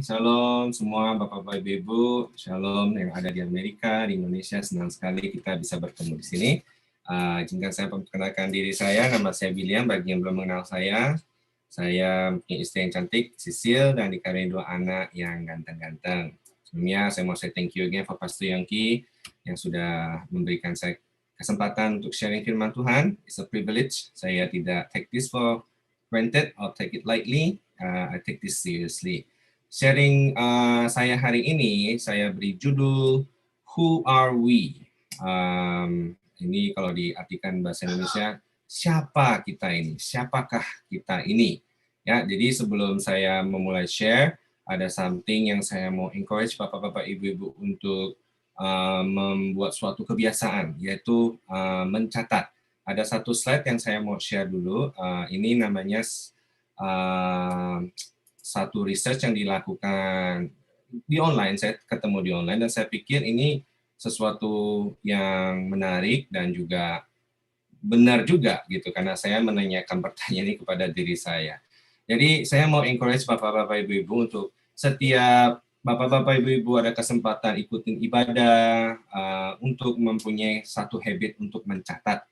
Shalom semua Bapak-Bapak Ibu, Shalom yang ada di Amerika, di Indonesia, senang sekali kita bisa bertemu di sini. Izinkan saya memperkenalkan diri saya, nama saya William, bagi yang belum mengenal saya punya istri yang cantik, Sisil, dan dikaruniai 2 anak yang ganteng-ganteng. Sebelumnya saya mau say thank you again for Pastor Yongki yang sudah memberikan saya kesempatan untuk sharing firman Tuhan. It's a privilege, saya tidak take this for granted or take it lightly, I take this seriously. Sharing saya hari ini, saya beri judul Who Are We? Ini kalau diartikan bahasa Indonesia, siapa kita ini? Siapakah kita ini? Ya, jadi sebelum saya memulai share, ada something yang saya mau encourage Bapak-Bapak, Ibu-Ibu untuk membuat suatu kebiasaan, yaitu mencatat. Ada satu slide yang saya mau share dulu. Ini namanya satu research yang dilakukan di online, saya ketemu di online, dan saya pikir ini sesuatu yang menarik dan juga benar juga gitu, karena saya menanyakan pertanyaan ini kepada diri saya. Jadi saya mau encourage Bapak-Bapak Ibu-Ibu untuk setiap Bapak-Bapak Ibu-Ibu ada kesempatan ikutin ibadah, untuk mempunyai satu habit untuk mencatat,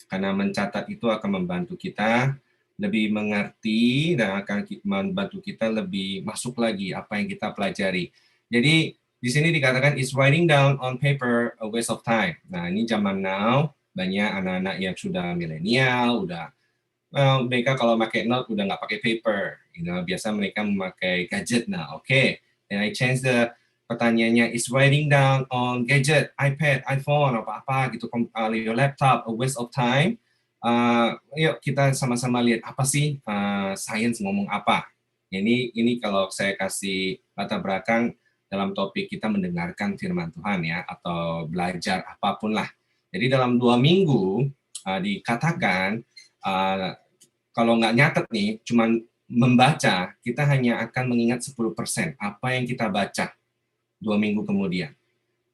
karena mencatat itu akan membantu kita lebih mengerti dan akan membantu kita lebih masuk lagi apa yang kita pelajari. Jadi di sini dikatakan is writing down on paper a waste of time. Nah, ini zaman now banyak anak-anak yang sudah milenial, mereka kalau pakai note udah nggak pakai paper. Biasa mereka memakai gadget. Nah, oke. And I change the pertanyaannya is writing down on gadget, iPad, iPhone, apa-apa gitu, your laptop a waste of time. Yuk kita sama-sama lihat apa sih sains ngomong apa. Ini kalau saya kasih latar belakang dalam topik kita mendengarkan firman Tuhan ya, atau belajar apapun lah. Jadi dalam 2 minggu dikatakan kalau nggak nyatet nih, cuman membaca, kita hanya akan mengingat 10% apa yang kita baca 2 minggu kemudian.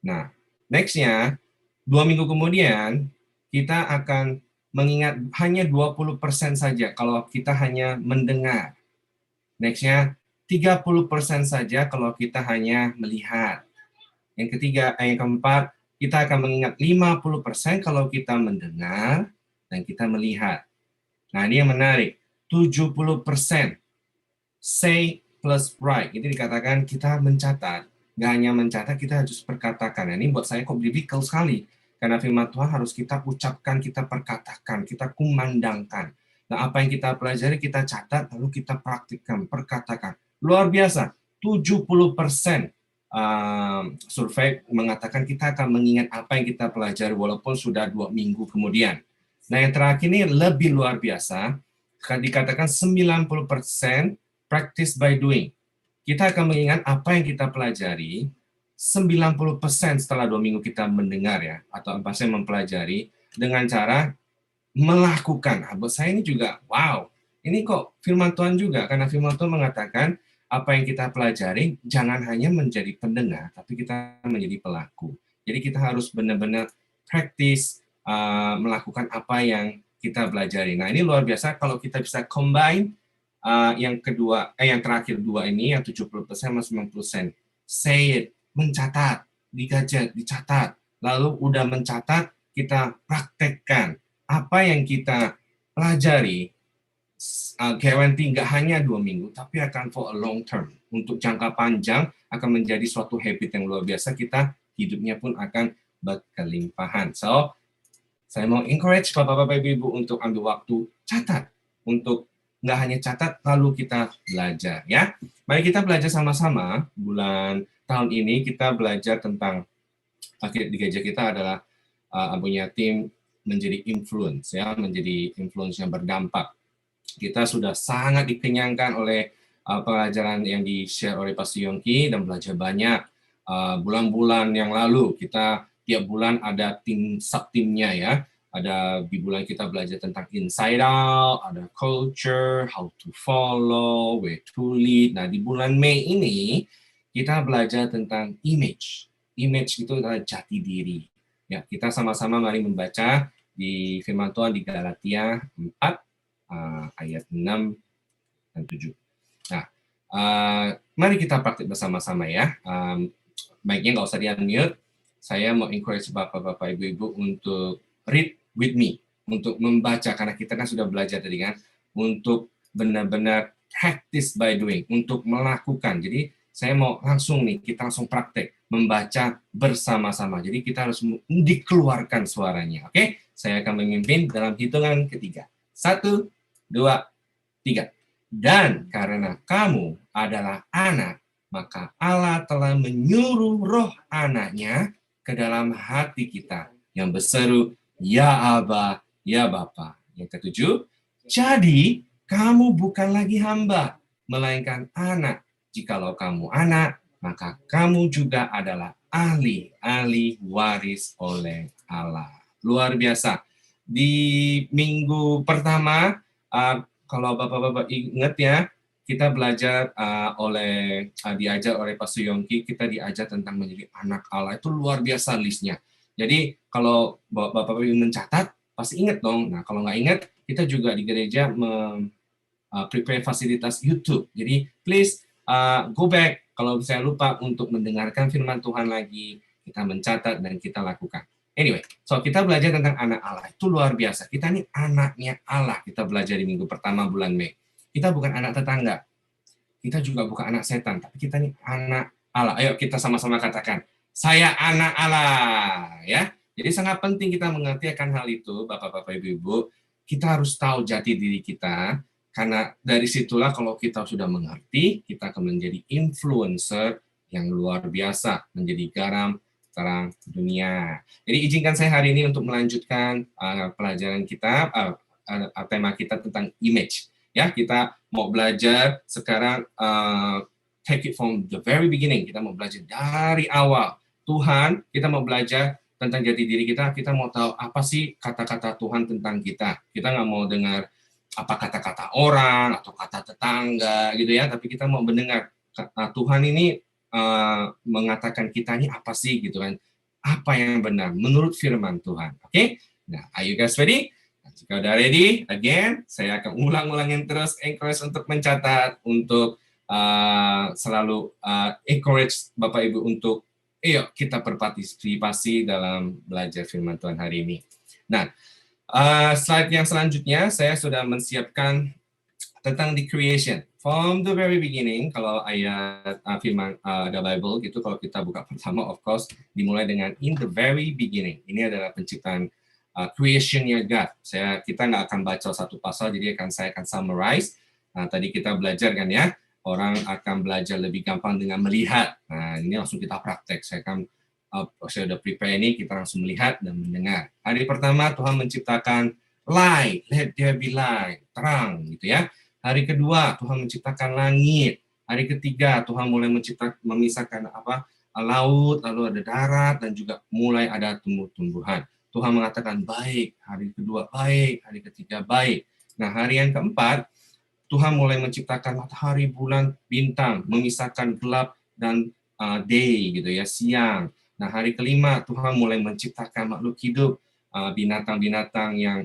Nah, next-nya 2 minggu kemudian kita akan mengingat hanya 20% saja kalau kita hanya mendengar. Next-nya 30% saja kalau kita hanya melihat. Yang keempat, kita akan mengingat 50% kalau kita mendengar dan kita melihat. Nah, ini yang menarik. 70% say plus write. Itu dikatakan kita mencatat. Nggak hanya mencatat, kita harus perkatakan. Nah, ini buat saya kok biblical sekali. Karena firman Tuhan harus kita ucapkan, kita perkatakan, kita kumandangkan. Nah, apa yang kita pelajari, kita catat, lalu kita praktikkan, perkatakan. Luar biasa, 70% survei mengatakan kita akan mengingat apa yang kita pelajari walaupun sudah 2 minggu kemudian. Nah, yang terakhir ini lebih luar biasa, dikatakan 90% practice by doing. Kita akan mengingat apa yang kita pelajari 90% setelah 2 minggu kita mendengar ya, atau apa saya mempelajari dengan cara melakukan. Buat saya ini juga, wow, ini kok firman Tuhan juga, karena firman Tuhan mengatakan apa yang kita pelajari jangan hanya menjadi pendengar, tapi kita menjadi pelaku. Jadi kita harus benar-benar practice melakukan apa yang kita pelajari. Nah, ini luar biasa kalau kita bisa combine yang terakhir 2 ini, yang 70% sama 90%. Say it, mencatat, di gadget, dicatat. Lalu udah mencatat, kita praktekkan. Apa yang kita pelajari, guarantee nggak hanya 2 minggu, tapi akan for a long term. Untuk jangka panjang, akan menjadi suatu habit yang luar biasa, kita hidupnya pun akan berkelimpahan. So, saya mau encourage Bapak-Bapak Ibu untuk ambil waktu catat, untuk nggak hanya catat, lalu kita belajar ya. Mari kita belajar sama-sama. Tahun ini kita belajar tentang di gereja kita adalah punya tim menjadi influence ya, menjadi influence yang berdampak. Kita sudah sangat dikenyangkan oleh pelajaran yang di-share oleh Pastor Yongki dan belajar banyak. Bulan-bulan yang lalu kita tiap bulan ada tim sub-timnya ya. Ada di bulan kita belajar tentang inside out, ada culture, how to follow, where to lead. Nah, di bulan Mei ini kita belajar tentang image. Image itu adalah jati diri. Ya, kita sama-sama mari membaca di firman Tuhan di Galatia 4 ayat 6 dan 7. Nah, Mari kita praktik bersama-sama ya. Baiknya nggak usah di-unmute. Saya mau encourage Bapak-Bapak, Ibu-Ibu untuk read with me, untuk membaca, karena kita kan sudah belajar tadi kan, untuk benar-benar practice by doing, untuk melakukan. Jadi saya mau langsung nih, kita langsung praktek, membaca bersama-sama. Jadi kita harus dikeluarkan suaranya, oke? Saya akan memimpin dalam hitungan ketiga. 1, 2, 3. Dan karena kamu adalah anak, maka Allah telah menyuruh roh anaknya ke dalam hati kita yang berseru, Ya Aba, Ya Bapa. Yang ketujuh, jadi kamu bukan lagi hamba, melainkan anak. Jikalau kamu anak, maka kamu juga adalah ahli waris oleh Allah. Luar biasa. Di minggu pertama, kalau Bapak-Bapak ingat ya, kita belajar diajar oleh Pastor Yongki, kita diajar tentang menjadi anak Allah. Itu luar biasa listnya. Jadi kalau Bapak-Bapak mencatat, pasti ingat dong. Nah, kalau nggak ingat, kita juga di gereja prepare fasilitas YouTube. Jadi please go back kalau saya lupa untuk mendengarkan firman Tuhan lagi, kita mencatat dan kita lakukan. Anyway, so kita belajar tentang anak Allah. Itu luar biasa. Kita ini anaknya Allah. Kita belajar di minggu pertama bulan Mei. Kita bukan anak tetangga. Kita juga bukan anak setan. Tapi kita ini anak Allah. Ayo kita sama-sama katakan, saya anak Allah. Ya. Jadi sangat penting kita mengerti akan hal itu, Bapak-Bapak, Ibu-Ibu. Kita harus tahu jati diri kita. Karena dari situlah kalau kita sudah mengerti, kita akan menjadi influencer yang luar biasa. Menjadi garam terang dunia. Jadi izinkan saya hari ini untuk melanjutkan pelajaran kita, tema kita tentang image. Ya, kita mau belajar sekarang take it from the very beginning. Kita mau belajar dari awal. Tuhan, kita mau belajar tentang jati diri kita. Kita mau tahu apa sih kata-kata Tuhan tentang kita. Kita nggak mau dengar apa kata-kata orang atau kata tetangga gitu ya. Tapi kita mau mendengar Tuhan ini mengatakan kita ini apa sih gitu kan, apa yang benar menurut firman Tuhan. Oke? Nah, are you guys ready? Nah, jika udah ready, again saya akan ulang-ulangin terus, encourage untuk mencatat, untuk selalu encourage Bapak Ibu untuk kita berpartisipasi dalam belajar firman Tuhan hari ini. Nah, slide yang selanjutnya saya sudah menyiapkan tentang the creation. From the very beginning, kalau ayat firman the Bible gitu, kalau kita buka pertama, of course, dimulai dengan in the very beginning. Ini adalah penciptaan creation-nya God. Kita nggak akan baca satu pasal, jadi saya akan summarize. Nah, tadi kita belajar kan ya, orang akan belajar lebih gampang dengan melihat. Nah, ini langsung kita praktek. Saya udah prepare ini, kita langsung melihat dan mendengar. Hari pertama, Tuhan menciptakan light, let there be light, terang gitu ya. Hari kedua, Tuhan menciptakan langit. Hari ketiga, Tuhan mulai memisahkan laut, lalu ada darat, dan juga mulai ada tumbuh-tumbuhan. Tuhan mengatakan baik, hari kedua baik, hari ketiga baik. Nah, hari yang keempat, Tuhan mulai menciptakan matahari, bulan, bintang, memisahkan gelap dan day gitu ya, siang. Nah, hari kelima, Tuhan mulai menciptakan makhluk hidup, binatang-binatang yang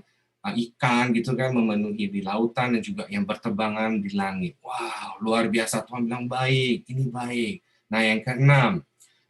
ikan gitu kan memenuhi di lautan dan juga yang berterbangan di langit. Wow, luar biasa. Tuhan bilang baik, ini baik. Nah, yang keenam,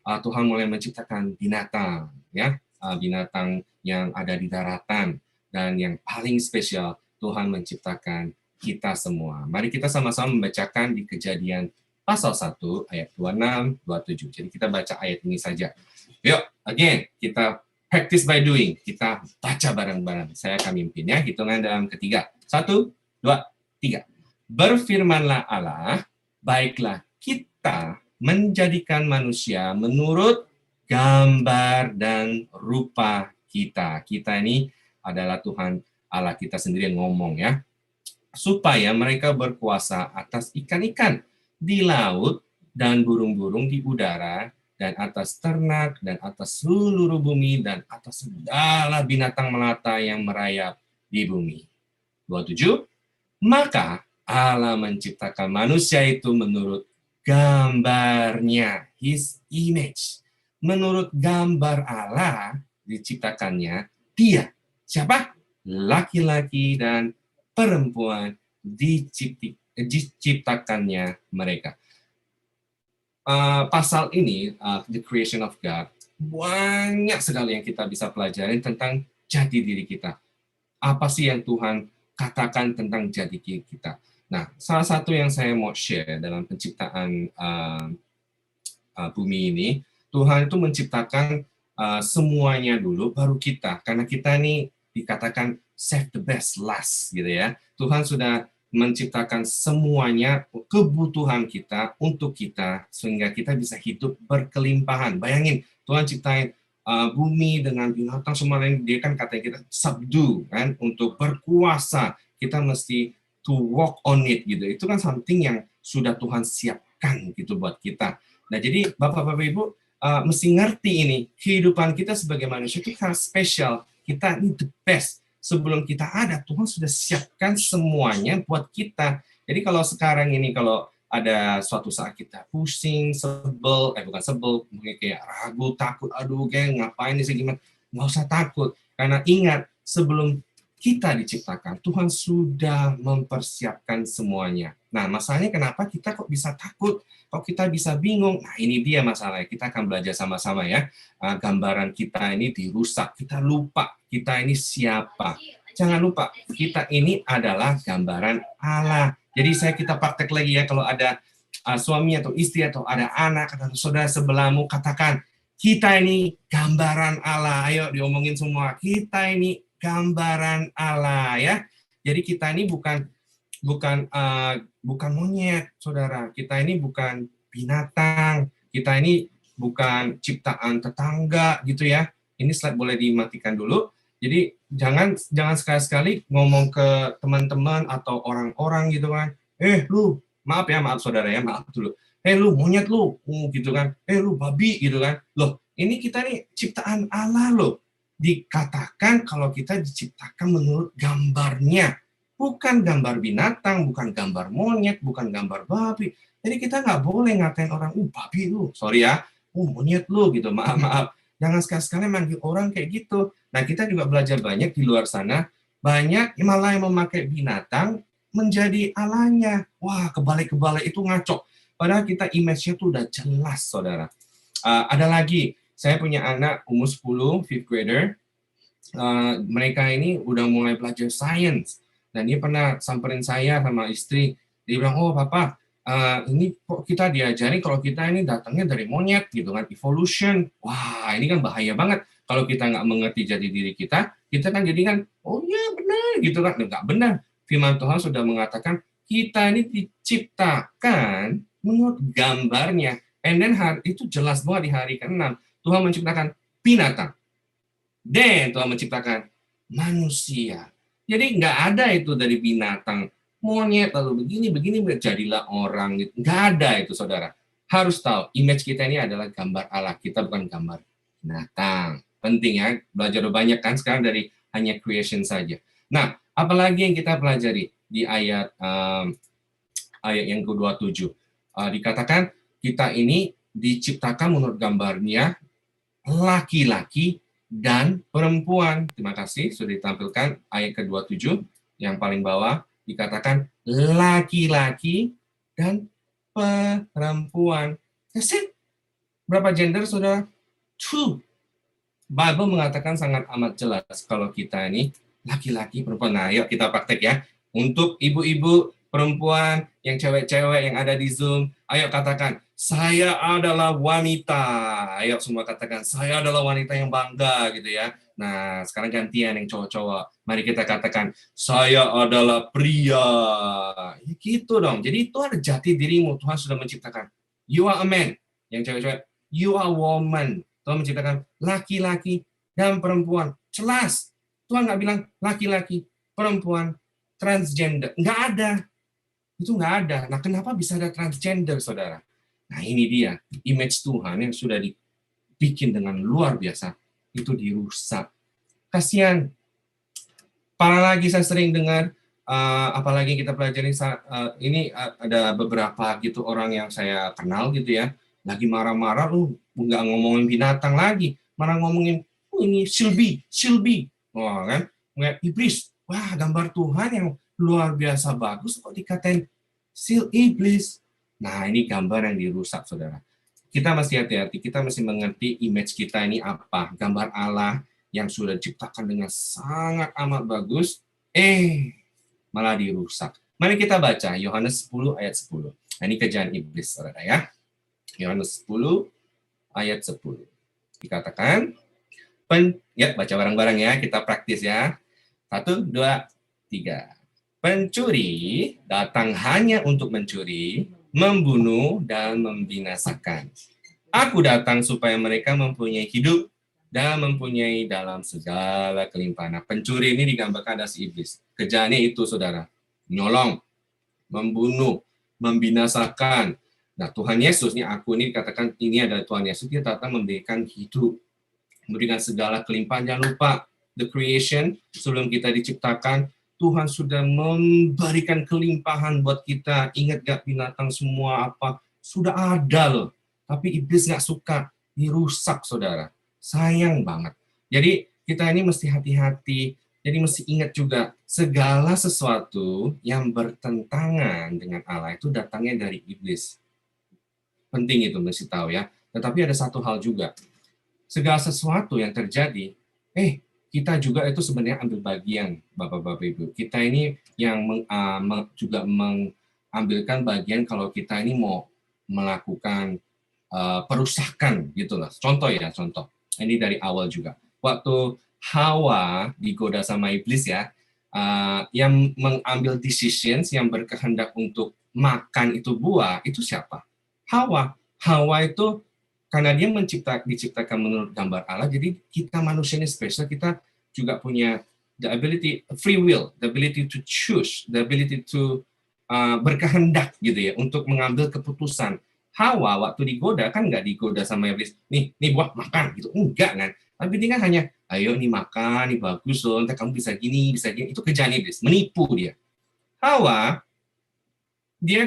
Tuhan mulai menciptakan binatang, ya, binatang yang ada di daratan, dan yang paling spesial Tuhan menciptakan kita semua. Mari kita sama-sama membacakan di Kejadian pasal 1 ayat 26, 27. Jadi kita baca ayat ini saja. Yuk, again, kita practice by doing. Kita baca bareng-bareng. Saya akan mimpin ya. Hitungan dalam ketiga. 1, 2, 3. Berfirmanlah Allah, baiklah kita menjadikan manusia menurut gambar dan rupa kita. Kita ini adalah Tuhan Allah kita sendiri yang ngomong ya. Supaya mereka berkuasa atas ikan-ikan di laut dan burung-burung di udara, dan atas ternak, dan atas seluruh bumi, dan atas segala binatang melata yang merayap di bumi. 27. Maka Allah menciptakan manusia itu menurut gambarnya, his image. Menurut gambar Allah diciptakannya dia. Siapa? Laki-laki dan perempuan diciptakannya mereka. Pasal ini, The Creation of God, banyak sekali yang kita bisa pelajari tentang jati diri kita. Apa sih yang Tuhan katakan tentang jati diri kita? Nah, salah satu yang saya mau share dalam penciptaan bumi ini, Tuhan itu menciptakan semuanya dulu, baru kita. Karena kita ini dikatakan save the best last, gitu ya. Tuhan sudah menciptakan semuanya kebutuhan kita untuk kita sehingga kita bisa hidup berkelimpahan. Bayangin, Tuhan ciptain bumi dengan binatang semua lain, dia kan katanya kita subdue kan, untuk berkuasa. Kita mesti to walk on it gitu. Itu kan something yang sudah Tuhan siapkan gitu buat kita. Nah, jadi Bapak-bapak Ibu mesti ngerti ini, kehidupan kita sebagai manusia itu harus spesial. Kita ini the best. Sebelum kita ada, Tuhan sudah siapkan semuanya buat kita. Jadi kalau sekarang ini, kalau ada suatu saat kita pusing, sebel, bukan sebel, mungkin kayak ragu, takut, aduh, kayak ngapain nih, gimana? Nggak usah takut. Karena ingat, sebelum kita diciptakan, Tuhan sudah mempersiapkan semuanya. Nah, masalahnya kenapa kita kok bisa takut? Kok kita bisa bingung? Nah, ini dia masalahnya. Kita akan belajar sama-sama ya. Gambaran kita ini dirusak. Kita lupa kita ini siapa. Jangan lupa, kita ini adalah gambaran Allah. Jadi kita praktek lagi ya, kalau ada suami atau istri atau ada anak atau saudara sebelahmu, katakan, kita ini gambaran Allah. Ayo diomongin semua. Kita ini gambaran Allah ya. Jadi kita ini bukan monyet, saudara. Kita ini bukan binatang. Kita ini bukan ciptaan tetangga gitu ya. Ini slide boleh dimatikan dulu. Jadi jangan sekali-sekali ngomong ke teman-teman atau orang-orang gitu kan. Lu, maaf saudara ya, maaf dulu. Lu monyet lu, gitu kan. Lu babi gitu kan. Loh, ini kita nih ciptaan Allah loh. Dikatakan kalau kita diciptakan menurut gambarnya. Bukan gambar binatang, bukan gambar monyet, bukan gambar babi. Jadi kita nggak boleh ngatain orang, babi lu, sorry ya, monyet lu gitu, maaf. Jangan sekali-sekali manggil orang kayak gitu. Nah, kita juga belajar banyak di luar sana, banyak malah yang memakai binatang menjadi Allahnya. Wah, kebalik-kebalik itu ngaco. Padahal kita image-nya tuh udah jelas, saudara. Ada lagi, saya punya anak umur 10, 5th grader. Mereka ini udah mulai belajar science. Dan dia pernah samperin saya sama istri. Dia bilang, oh papa, ini kok kita diajari kalau kita ini datangnya dari monyet gitu kan, evolution. Wah, ini kan bahaya banget. Kalau kita nggak mengerti jati diri kita kan jadi kan, oh ya benar gitu kan. Nggak benar. Firman Tuhan sudah mengatakan, kita ini diciptakan menurut gambarnya. And then itu jelas banget di hari ke-6. Tuhan menciptakan binatang. Dan Tuhan menciptakan manusia. Jadi nggak ada itu dari binatang, monyet, lalu begini, jadilah orang. Gitu. Nggak ada itu, saudara. Harus tahu, image kita ini adalah gambar Allah. Kita bukan gambar binatang. Penting ya, belajar banyak kan sekarang dari hanya creation saja. Nah, apalagi yang kita pelajari di ayat yang ke-27. Dikatakan, kita ini diciptakan menurut gambarnya laki-laki dan perempuan. Terima kasih, sudah ditampilkan ayat ke-27 yang paling bawah, dikatakan laki-laki dan perempuan. That's it. Berapa gender, saudara? 2. Bible mengatakan sangat amat jelas kalau kita ini laki-laki, perempuan. Nah, yuk kita praktek ya. Untuk ibu-ibu, perempuan, yang cewek-cewek yang ada di Zoom, ayo katakan, saya adalah wanita. Ayo semua katakan, saya adalah wanita yang bangga gitu ya. Nah, sekarang gantian yang cowok-cowok. Mari kita katakan, saya adalah pria. Ya gitu dong. Jadi itu ada jati dirimu. Tuhan sudah menciptakan. You are a man. Yang cewek-cewek, you are a woman. Tuhan menciptakan laki-laki dan perempuan. Jelas. Tuhan nggak bilang laki-laki, perempuan, transgender. Nggak ada. Itu nggak ada. Nah, kenapa bisa ada transgender, saudara? Nah, ini dia. Image Tuhan yang sudah dibikin dengan luar biasa. Itu dirusak. Kasihan. Apalagi saya sering dengar, apalagi kita pelajari, ini ada beberapa gitu orang yang saya kenal gitu ya, lagi marah-marah, nggak ngomongin binatang lagi, malah ngomongin, ini Sylvie. Wah, kan? Iblis. Wah, gambar Tuhan yang luar biasa bagus, kok dikatain Still iblis. Nah, ini gambar yang dirusak, saudara. Kita mesti hati-hati, kita mesti mengerti image kita ini apa. Gambar Allah yang sudah diciptakan dengan sangat amat bagus, malah dirusak. Mari kita baca Yohanes 10 ayat 10. Nah, ini kejahatan iblis, saudara ya. Yohanes 10 ayat 10. Dikatakan, baca bareng-bareng ya, kita praktis ya. 1, 2, 3. Pencuri datang hanya untuk mencuri, membunuh, dan membinasakan. Aku datang supaya mereka mempunyai hidup dan mempunyai dalam segala kelimpahan. Nah, pencuri ini digambarkan ada si iblis. Kerjaannya itu, saudara. Menyolong, membunuh, membinasakan. Nah, Tuhan Yesus, aku ini dikatakan ini adalah Tuhan Yesus, dia datang memberikan hidup, memberikan segala kelimpahan. Jangan lupa, the creation, sebelum kita diciptakan, Tuhan sudah memberikan kelimpahan buat kita. Ingat gak binatang semua apa? Sudah ada loh. Tapi iblis gak suka. Dirusak, saudara. Sayang banget. Jadi kita ini mesti hati-hati. Jadi mesti ingat juga, segala sesuatu yang bertentangan dengan Allah itu datangnya dari iblis. Penting itu mesti tahu ya. Tetapi ada satu hal juga. Segala sesuatu yang terjadi, kita juga itu sebenarnya ambil bagian, Bapak-Bapak Ibu. Kita ini yang juga mengambilkan bagian kalau kita ini mau melakukan perusakan gitu lah. Contoh. Ini dari awal juga. Waktu Hawa digoda sama iblis ya, yang mengambil decisions, yang berkehendak untuk makan itu buah, itu siapa? Hawa. Hawa itu karena dia diciptakan menurut gambar Allah, jadi kita manusia ini spesial, kita juga punya the ability, free will, the ability to choose, the ability to berkehendak gitu ya, untuk mengambil keputusan. Hawa waktu digoda kan nggak digoda sama iblis, nih buah makan gitu, enggak kan? Tapi dia kan hanya, ayo nih makan, nih bagus loh, nanti kamu bisa gini, itu kerjaan iblis, menipu dia. Hawa dia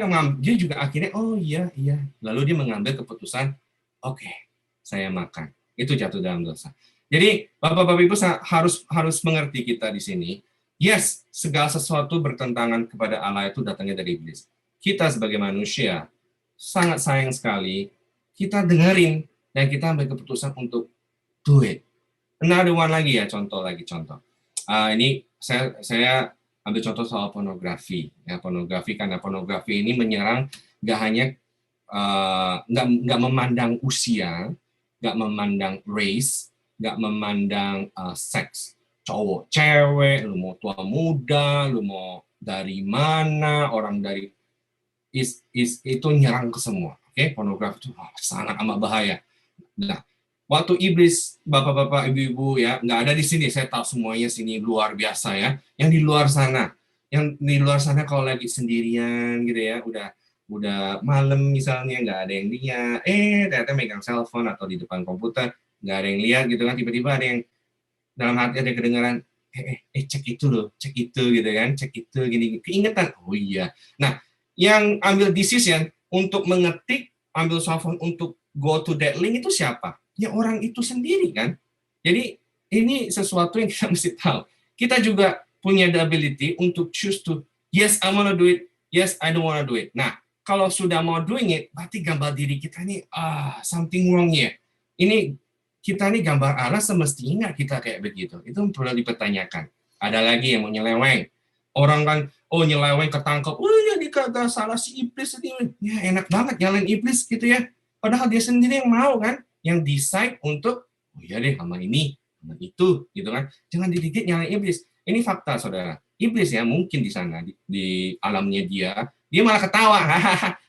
juga akhirnya, oh iya, lalu dia mengambil keputusan, oke, saya makan. Itu jatuh dalam dosa. Jadi, Bapak-Bapak Ibu harus mengerti kita di sini. Yes, segala sesuatu bertentangan kepada Allah itu datangnya dari iblis. Kita sebagai manusia, sangat sayang sekali, kita dengerin, dan kita ambil keputusan untuk do it. Another one lagi ya, contoh. Ini saya ambil contoh soal pornografi. Ya, pornografi, karena pornografi ini menyerang nggak hanya nggak memandang usia, nggak memandang race, nggak memandang seks, cowok, cewek, lu mau tua muda, lu mau dari mana, orang dari itu nyerang ke semua. Oke, pornografi itu sangat amat bahaya. Nah, waktu iblis, bapak-bapak, ibu-ibu ya, nggak ada di sini, saya tahu semuanya sini luar biasa ya. Yang di luar sana kalau lagi sendirian gitu ya, udah malam misalnya, nggak ada yang lihat, ternyata megang cellphone atau di depan komputer, nggak ada yang lihat gitu kan, tiba-tiba ada yang dalam hati ada kedengaran, cek itu loh, cek itu gitu kan, cek itu gini, keingetan, oh iya. Nah, yang ambil decision untuk mengetik, ambil cellphone untuk go to that link itu siapa? Ya orang itu sendiri kan. Jadi ini sesuatu yang kita mesti tahu. Kita juga punya the ability untuk choose to, yes I want to do it, yes I don't want to do it. Nah, kalau sudah mau doing it, berarti gambar diri kita ini, something wrong ya. Ini kita ini gambar Allah, semestinya kita kayak begitu. Itu perlu dipertanyakan. Ada lagi yang mau nyeleweng. Orang kan, nyeleweng ketangkep, ya dikata salah si iblis. Ya enak banget nyalain iblis gitu ya. Padahal dia sendiri yang mau kan, yang decide untuk, ya deh sama ini, sama itu, gitu kan. Jangan didikit nyalain iblis. Ini fakta, saudara. Iblis ya mungkin di sana, di alamnya dia malah ketawa,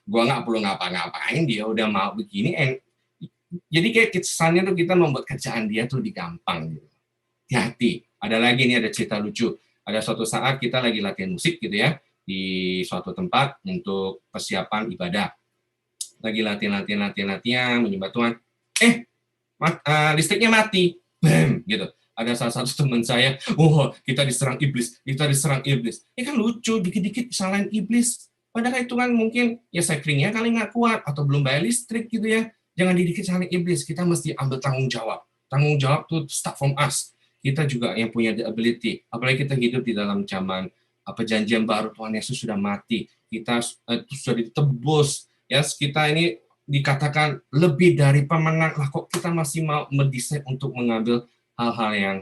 gua nggak perlu ngapa-ngapain, dia udah mau begini. Jadi kayak kesannya tuh kita membuat kerjaan dia tuh digampang gitu. Hati-hati. Ada lagi nih, ada cerita lucu. Ada suatu saat kita lagi latihan musik gitu ya, di suatu tempat untuk persiapan ibadah. Lagi latihan, menyembah Tuhan. Listriknya mati. Bam, gitu. Ada salah satu teman saya, kita diserang iblis. Ini kan lucu, dikit-dikit salahin iblis. Padahal itu kan mungkin ya sakeringnya kali nggak kuat atau belum bayar listrik gitu ya. Jangan dikit salahin iblis. Kita mesti ambil tanggung jawab. Tanggung jawab tuh start from us. Kita juga yang punya the ability. Apalagi kita hidup di dalam zaman perjanjian baru Tuhan Yesus sudah mati, kita sudah ditebus, ya kita ini dikatakan lebih dari pemenang, lah kok kita masih mau mendesain untuk mengambil hal-hal yang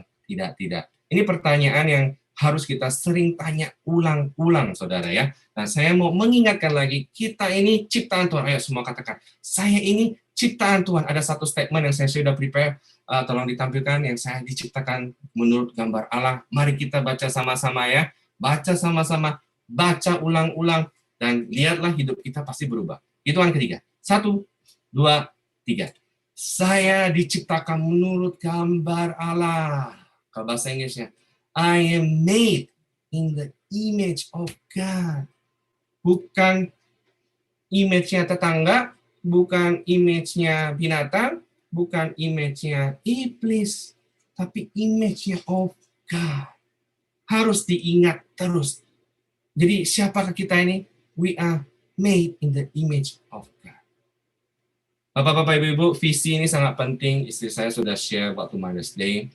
tidak. Ini pertanyaan yang harus kita sering tanya ulang-ulang, saudara ya. Nah, saya mau mengingatkan lagi, kita ini ciptaan Tuhan. Ayo semua katakan, saya ini ciptaan Tuhan. Ada satu statement yang saya sudah prepare, tolong ditampilkan, yang saya diciptakan menurut gambar Allah. Mari kita baca sama-sama ya. Baca sama-sama, baca ulang-ulang, dan lihatlah hidup kita pasti berubah. Itu yang ketiga. 1, 2, 3. Saya diciptakan menurut gambar Allah. Kalau bahasa Inggrisnya, I am made in the image of God. Bukan image-nya tetangga, bukan image-nya binatang, bukan image-nya iblis, tapi image-nya of God. Harus diingat terus. Jadi siapakah kita ini? We are made in the image of God. Bapak-bapak, ibu-ibu, visi ini sangat penting. Istri saya sudah share waktu Mother's Day.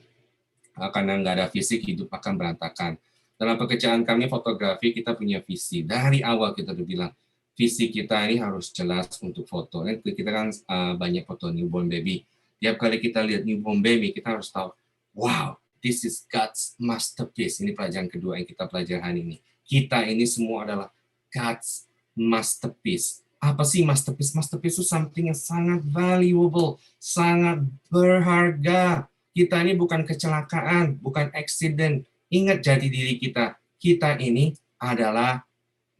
Karena nggak ada visi, hidup akan berantakan. Dalam pekerjaan kami fotografi, kita punya visi. Dari awal kita udah bilang, visi kita ini harus jelas untuk foto. Kita kan banyak foto newborn baby. Tiap kali kita lihat newborn baby, kita harus tahu, wow, this is God's masterpiece. Ini pelajaran kedua yang kita pelajari hari ini. Kita ini semua adalah God's masterpiece. Apa sih masterpiece? Masterpiece itu something yang sangat valuable, sangat berharga. Kita ini bukan kecelakaan, bukan accident. Ingat jati diri kita. Kita ini adalah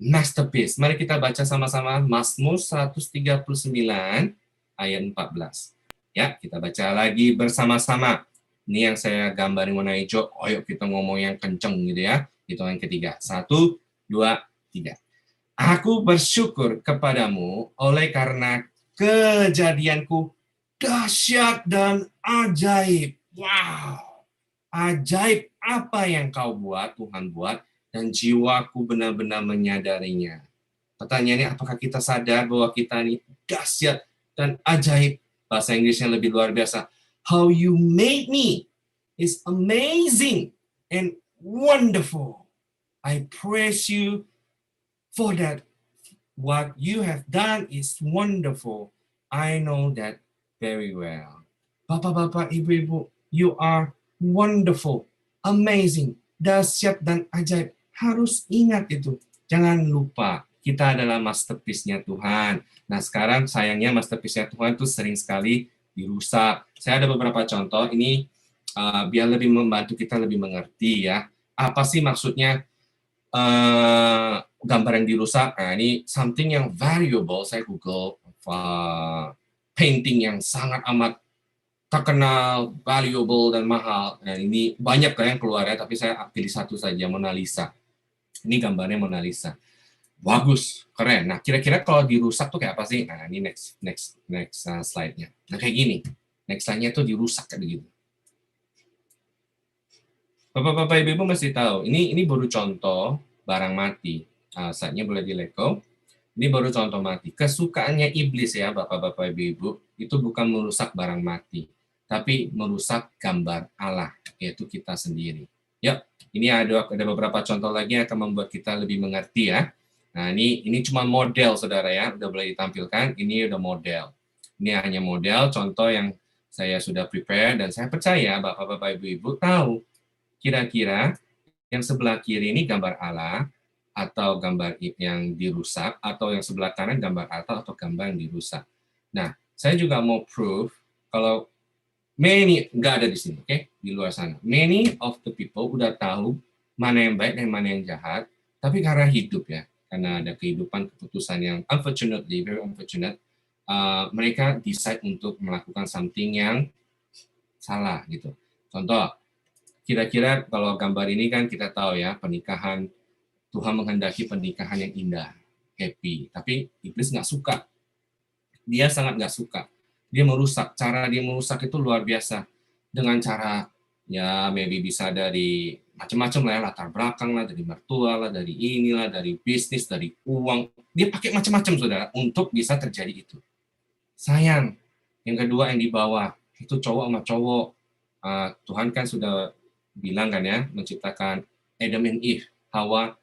masterpiece. Mari kita baca sama-sama Mazmur 139 ayat 14. Ya, kita baca lagi bersama-sama. Ini yang saya gambarin warna hijau. Ayo kita ngomong yang kenceng gitu ya. Itu yang ketiga. 1, 2, 3. Aku bersyukur kepadamu oleh karena kejadianku dahsyat dan ajaib. Wow, ajaib apa yang kau buat, Tuhan buat, dan jiwaku benar-benar menyadarinya. Pertanyaannya, apakah kita sadar bahwa kita ini dahsyat dan ajaib? Bahasa Inggrisnya lebih luar biasa. How you made me is amazing and wonderful. I praise you for that. What you have done is wonderful. I know that very well. Bapak-bapak, ibu-ibu, you are wonderful, amazing, dahsyat dan ajaib. Harus ingat itu. Jangan lupa, kita adalah masterpiece-nya Tuhan. Nah, sekarang sayangnya masterpiece-nya Tuhan itu sering sekali dirusak. Saya ada beberapa contoh, ini biar lebih membantu kita lebih mengerti ya. Apa sih maksudnya gambar yang dirusak? Nah, ini something yang valuable. Saya Google painting yang sangat amat terkenal, valuable, dan mahal. Nah, ini banyak yang keluar ya, tapi saya pilih satu saja, Mona Lisa. Ini gambarnya Mona Lisa. Bagus, keren. Nah, kira-kira kalau dirusak tuh kayak apa sih? Nah, ini next slide-nya. Nah, kayak gini. Next slide-nya tuh dirusak kayak begitu. Bapak-bapak, ibu-ibu mesti tahu, ini baru contoh barang mati. Slide-nya boleh dileko. Ini baru contoh mati. Kesukaannya iblis ya, bapak-bapak, ibu-ibu, itu bukan merusak barang mati, tapi merusak gambar Allah, yaitu kita sendiri. Ya, ini ada beberapa contoh lagi yang akan membuat kita lebih mengerti ya. Nah, ini cuma model, saudara ya, udah boleh ditampilkan. Ini udah model. Ini hanya model, contoh yang saya sudah prepare, dan saya percaya bapak-bapak, ibu-ibu tahu kira-kira yang sebelah kiri ini gambar Allah, atau gambar yang dirusak, atau yang sebelah kanan gambar atau gambar yang dirusak. Nah, saya juga mau prove kalau many, nggak ada di sini, oke? Di luar sana. Many of the people udah tahu mana yang baik dan mana yang jahat, tapi karena hidup ya, karena ada kehidupan, keputusan yang unfortunately, very unfortunate, mereka decide untuk melakukan something yang salah gitu. Contoh, kira-kira kalau gambar ini kan kita tahu ya, pernikahan, Tuhan menghendaki pernikahan yang indah, happy, tapi iblis nggak suka. Dia sangat nggak suka. Dia merusak. Cara dia merusak itu luar biasa. Dengan cara, ya maybe bisa dari macam-macam lah ya, latar belakang lah, dari mertua lah, dari inilah, dari bisnis, dari uang. Dia pakai macam-macam, saudara, untuk bisa terjadi itu. Sayang. Yang kedua yang di bawah, itu cowok sama cowok. Tuhan kan sudah bilang kan ya, menciptakan Adam and Eve, Hawa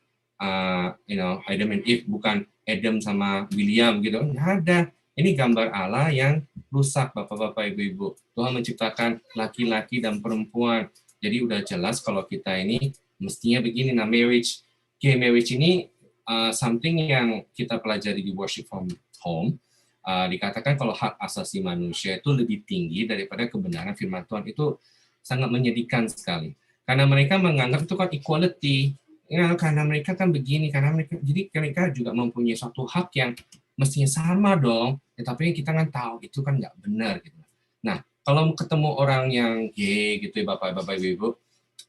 Adam and Eve, bukan Adam sama William gitu, nggak ada. Ini gambar Allah yang rusak, Bapak-bapak, Ibu-ibu. Tuhan menciptakan laki-laki dan perempuan. Jadi udah jelas kalau kita ini mestinya begini. Nah, gay marriage ini something yang kita pelajari di Worship from Home. Dikatakan kalau hak asasi manusia itu lebih tinggi daripada kebenaran firman Tuhan. Itu sangat menyedihkan sekali. Karena mereka menganggap itu kan equality. Ya, karena mereka kan begini, jadi mereka juga mempunyai suatu hak yang mestinya sama dong, tapi kita kan tahu itu kan nggak benar gitu. Nah, kalau ketemu orang yang gay gitu ya, Bapak-bapak, Ibu,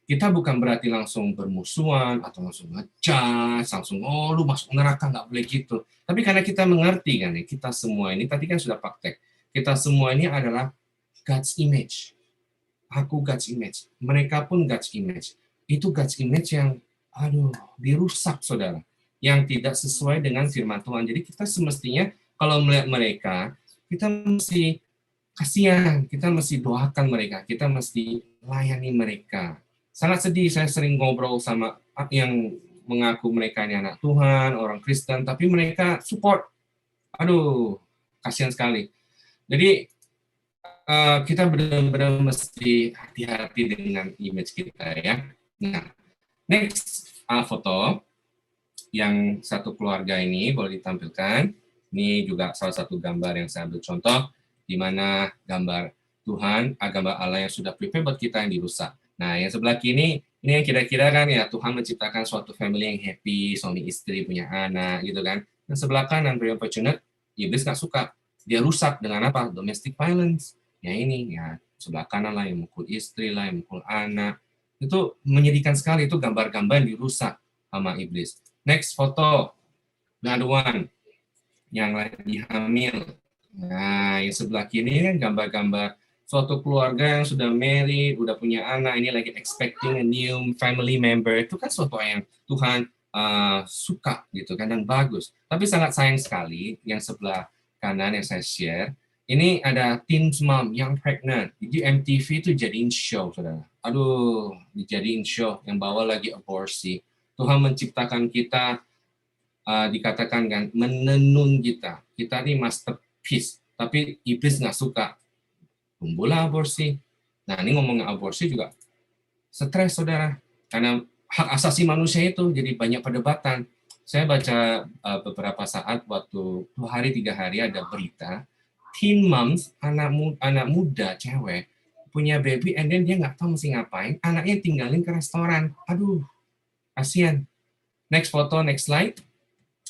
kita bukan berarti langsung bermusuhan atau langsung ngejudge, langsung lu masuk neraka, nggak boleh gitu. Tapi karena kita mengerti kan ya, kita semua ini tadi kan sudah praktek, kita semua ini adalah God's image. Aku God's image, mereka pun God's image. Itu God's image yang dirusak, saudara, yang tidak sesuai dengan firman Tuhan. Jadi kita semestinya kalau melihat mereka, kita mesti kasihan, kita mesti doakan mereka, kita mesti layani mereka. Sangat sedih, saya sering ngobrol sama yang mengaku mereka ini anak Tuhan, orang Kristen, tapi mereka support. Kasihan sekali. Jadi kita benar-benar mesti hati-hati dengan image kita ya. Nah, next foto yang satu keluarga ini boleh ditampilkan. Ini juga salah satu gambar yang saya ambil contoh, di mana gambar Tuhan, gambar Allah yang sudah prepare buat kita yang dirusak. Nah, yang sebelah kiri ini yang kira-kira kan ya Tuhan menciptakan suatu family yang happy, suami istri punya anak gitu kan. Dan sebelah kanan very unfortunate, iblis nggak suka, dia rusak dengan apa? Domestic violence. Ya ini ya sebelah kanan lah yang mukul istri lah, yang mukul anak. Itu menyedihkan sekali, itu gambar-gambar yang dirusak sama iblis. Next foto, another one, yang lagi hamil. Nah, yang sebelah kiri kan gambar-gambar suatu keluarga yang sudah married, udah punya anak, ini lagi expecting a new family member. Itu kan suatu yang Tuhan suka gitu kan, dan bagus. Tapi sangat sayang sekali, yang sebelah kanan yang saya share, ini ada teen mom yang pregnant. Jadi MTV itu jadiin show, saudara. Dijadiin show yang bawa lagi aborsi. Tuhan menciptakan kita, dikatakan kan, menenun kita. Kita ini masterpiece. Tapi iblis nggak suka. Tumbuhlah aborsi. Nah, ini ngomongin aborsi juga stres, saudara. Karena hak asasi manusia itu jadi banyak perdebatan. Saya baca beberapa saat, waktu 2 hari 3 hari ada berita, teen moms, anak muda cewek punya baby, and then dia nggak tahu mesti ngapain, anaknya tinggalin ke restoran. Kasihan. Next foto, next slide,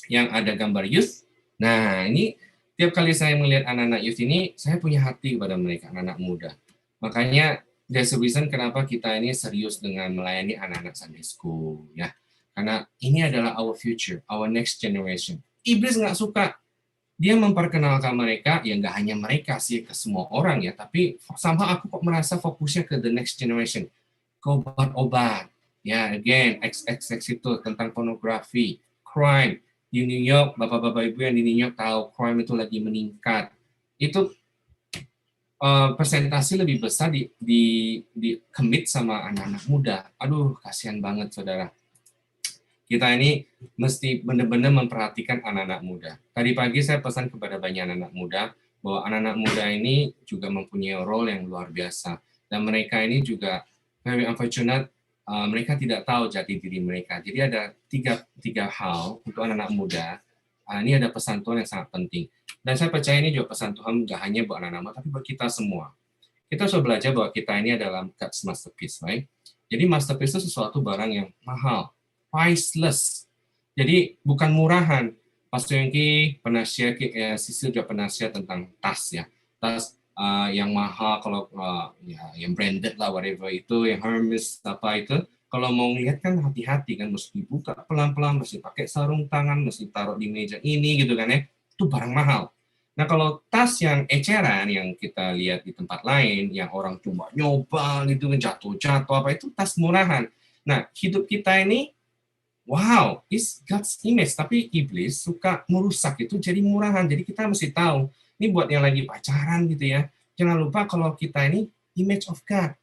yang ada gambar youth. Nah, ini tiap kali saya melihat anak-anak youth ini, saya punya hati kepada mereka, anak-anak muda. Makanya there's a reason kenapa kita ini serius dengan melayani anak-anak Sunday School, ya. Karena ini adalah our future, our next generation. Iblis nggak suka. Dia memperkenalkan mereka, ya nggak hanya mereka sih, ke semua orang ya, tapi sama aku kok merasa fokusnya ke the next generation, ke obat-obat, ya again, XXX itu tentang pornografi, crime, di New York, bapak-bapak ibu yang di New York tahu, crime itu lagi meningkat, itu persentase lebih besar di commit sama anak-anak muda. Kasihan banget, saudara. Kita ini mesti benar-benar memperhatikan anak-anak muda. Tadi pagi saya pesan kepada banyak anak-anak muda bahwa anak-anak muda ini juga mempunyai role yang luar biasa. Dan mereka ini juga very unfortunate, mereka tidak tahu jati diri mereka. Jadi ada tiga hal untuk anak-anak muda. Ini ada pesan Tuhan yang sangat penting. Dan saya percaya ini juga pesan Tuhan nggak hanya buat anak-anak muda, tapi buat kita semua. Kita sudah belajar bahwa kita ini adalah God's masterpiece, right? Jadi masterpiece itu sesuatu barang yang mahal, priceless. Jadi bukan murahan. Pastor Yongki pernah share, Sisil juga pernah share tentang tas ya. Tas yang mahal, kalau yang branded lah, whatever itu, yang Hermes apa itu. Kalau mau ngeliat kan hati-hati kan, mesti dibuka pelan-pelan, mesti pakai sarung tangan, mesti taruh di meja ini gitu kan ya. Itu barang mahal. Nah, kalau tas yang eceran yang kita lihat di tempat lain, yang orang cuma nyoba gitu, jatuh-jatuh apa, itu tas murahan. Nah, hidup kita ini wow, is God's image, tapi iblis suka merusak itu jadi murahan. Jadi kita mesti tahu, ini buat yang lagi pacaran gitu ya, jangan lupa kalau kita ini image of God.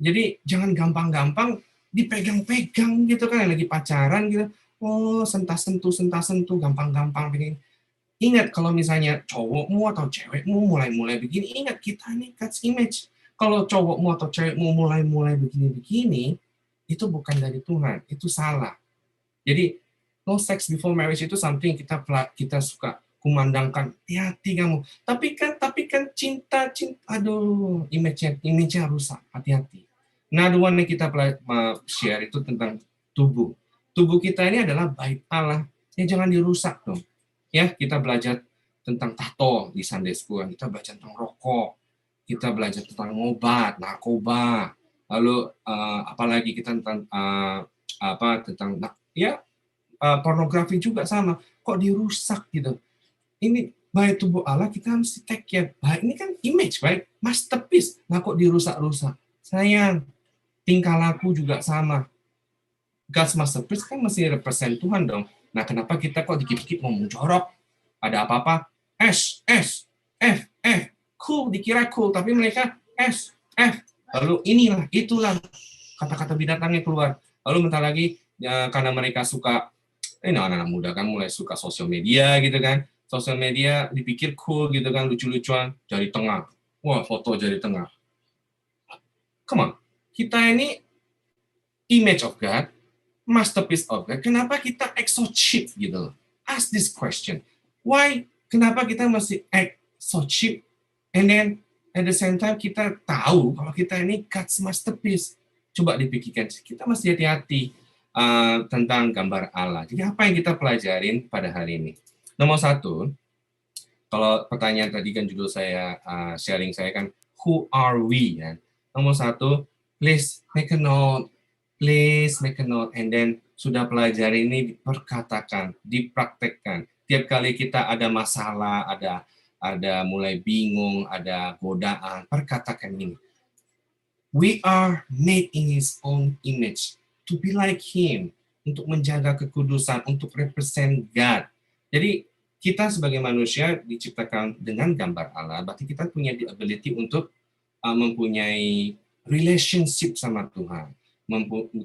Jadi jangan gampang-gampang dipegang-pegang gitu kan, yang lagi pacaran gitu. Oh, sentuh, gampang-gampang begini. Ingat kalau misalnya cowokmu atau cewekmu mulai-mulai begini, ingat kita ini God's image. Kalau cowokmu atau cewekmu mulai-mulai begini-begini, itu bukan dari Tuhan, itu salah. Jadi no sex before marriage itu something kita suka kumandangkan, hati-hati kamu. Tapi kan cinta, aduh, image-nya rusak, hati-hati. Nah, the one yang kita share itu tentang tubuh. Tubuh kita ini adalah bait Allah. Ya jangan dirusak dong. Ya, kita belajar tentang tato di Sunday School, kita belajar tentang rokok, kita belajar tentang obat, narkoba, lalu apalagi kita tentang tentang ya pornografi juga sama. Kok dirusak gitu? Ini baik tubuh Allah, kita harus take care. Baik, ini kan image, baik masterpiece. Nah kok dirusak-rusak? Sayang, tingkah laku juga sama. God's masterpiece kan mesti represent Tuhan dong. Nah kenapa kita kok dikit-dikit mau jorok? Ada apa-apa? S, S, F, F. Cool, dikira cool. Tapi mereka S, F. Lalu inilah, itulah. Kata-kata binatangnya keluar. Lalu bentar lagi, ya, karena mereka suka, anak-anak muda kan mulai suka sosial media gitu kan. Sosial media dipikir cool gitu kan, lucu-lucuan, jari tengah. Wah, foto jari tengah. Come on. Kita ini image of God, masterpiece of God. Kenapa kita act so cheap gitu? Ask this question. Why? Kenapa kita masih act so cheap? And then at the same time kita tahu kalau kita ini God's masterpiece. Coba dipikirkan, kita mesti hati-hati tentang gambar Allah. Jadi apa yang kita pelajarin pada hari ini? Nomor satu, kalau pertanyaan tadi kan judul saya, sharing saya kan, who are we? Ya? Nomor satu, please make a note. Please make a note. And then sudah pelajari ini diperkatakan, dipraktekkan. Tiap kali kita ada masalah, ada mulai bingung, ada godaan, perkatakan ini. We are made in His own image, to be like Him, untuk menjaga kekudusan, untuk represent God. Jadi kita sebagai manusia diciptakan dengan gambar Allah, berarti kita punya the ability untuk mempunyai relationship sama Tuhan.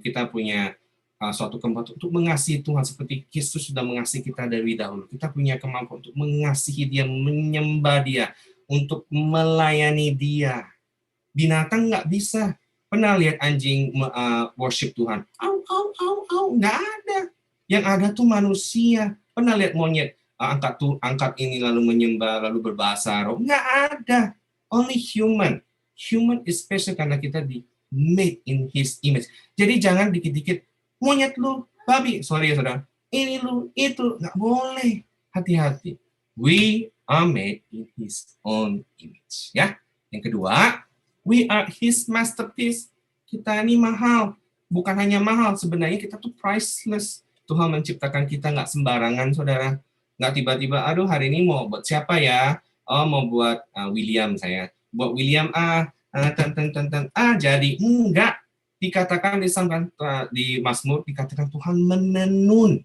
Kita punya suatu kemampuan untuk mengasihi Tuhan seperti Kristus sudah mengasihi kita dari dahulu. Kita punya kemampuan untuk mengasihi Dia, menyembah Dia, untuk melayani Dia. Binatang nggak bisa. Pernah lihat anjing worship Tuhan? Au, au, au, au. Nggak ada. Yang ada tuh manusia. Pernah lihat monyet angkat ini lalu menyembah, lalu berbahasa roh? Nggak ada. Only human. Human is special karena kita di made in His image. Jadi jangan dikit-dikit, monyet lu, babi. Sorry ya saudara. Ini lu, itu. Nggak boleh. Hati-hati. We are made in His own image. Ya. Yang kedua, we are His masterpiece. Kita ini mahal. Bukan hanya mahal, sebenarnya kita tuh priceless. Tuhan menciptakan kita nggak sembarangan, saudara. Nggak tiba-tiba, aduh hari ini mau buat siapa ya? Oh, mau buat William saya. Buat William, jadi. Enggak. Dikatakan di Mazmur, dikatakan Tuhan menenun.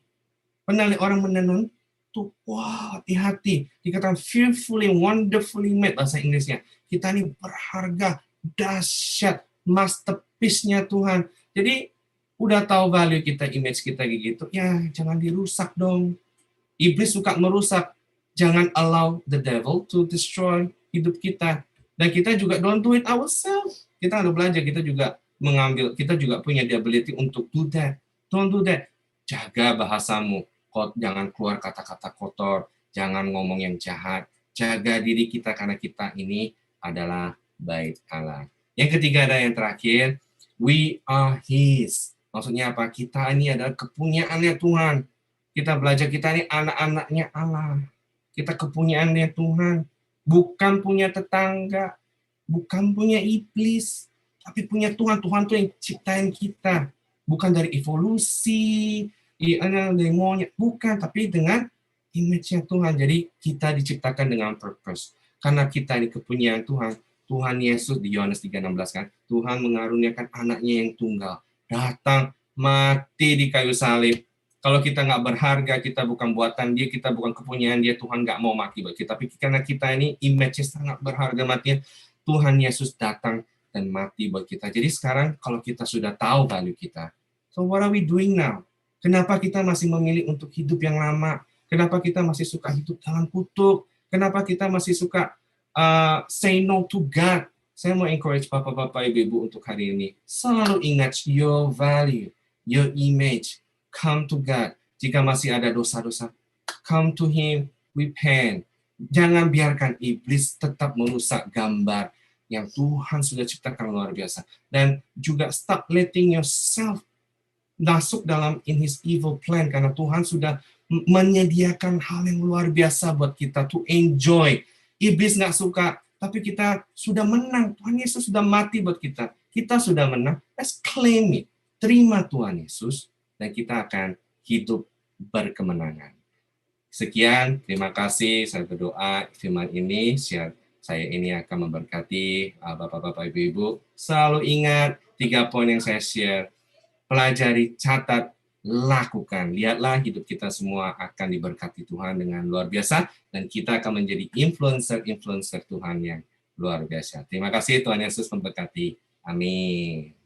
Pernah lihat orang menenun? Tuh, wah, hati-hati. Dikatakan fearfully, wonderfully made, bahasa Inggrisnya. Kita ini berharga, dahsyat, masterpiece-nya Tuhan. Jadi udah tahu value kita, image kita gitu, ya jangan dirusak dong. Iblis suka merusak. Jangan allow the devil to destroy hidup kita. Dan kita juga don't do it ourselves. Kita harus belajar, kita juga punya the ability untuk do that. Don't do that. Jaga bahasamu. Jangan keluar kata-kata kotor. Jangan ngomong yang jahat. Jaga diri kita karena kita ini adalah bait Allah. Yang ketiga dan yang terakhir, we are His. Maksudnya apa? Kita ini adalah kepunyaannya Tuhan. Kita belajar kita ini anak-anaknya Allah. Kita kepunyaannya Tuhan. Bukan punya tetangga. Bukan punya iblis. Tapi punya Tuhan. Tuhan tuh yang ciptain kita. Bukan dari evolusi, dari monyet. Bukan, tapi dengan image-nya Tuhan. Jadi kita diciptakan dengan purpose. Karena kita ini kepunyaan Tuhan. Tuhan Yesus di Yohanes 3:16 kan, Tuhan mengaruniakan anaknya yang tunggal, datang mati di kayu salib. Kalau kita nggak berharga, kita bukan buatan Dia, kita bukan kepunyaan Dia, Tuhan nggak mau mati buat kita. Tapi karena kita ini image-nya sangat berharga matinya, Tuhan Yesus datang dan mati buat kita. Jadi sekarang kalau kita sudah tahu value kita, so what are we doing now? Kenapa kita masih memilih untuk hidup yang lama? Kenapa kita masih suka hidup dalam kutuk? Kenapa kita masih suka say no to God? Saya mau encourage bapak-bapak, ibu-ibu untuk hari ini. Selalu ingat your value, your image. Come to God. Jika masih ada dosa-dosa, come to Him, repent. Jangan biarkan iblis tetap merusak gambar yang Tuhan sudah ciptakan luar biasa. Dan juga stop letting yourself masuk dalam in His evil plan, karena Tuhan sudah menyediakan hal yang luar biasa buat kita to enjoy. Iblis nggak suka, tapi kita sudah menang. Tuhan Yesus sudah mati buat kita. Kita sudah menang. Let's claim it. Terima Tuhan Yesus, dan kita akan hidup berkemenangan. Sekian, terima kasih. Saya berdoa firman ini, saya ini akan memberkati bapak-bapak, ibu-ibu. Selalu ingat 3 poin yang saya share. Pelajari, catat, lakukan. Lihatlah hidup kita semua akan diberkati Tuhan dengan luar biasa, dan kita akan menjadi influencer Tuhan yang luar biasa. Terima kasih, Tuhan Yesus memberkati. Amin.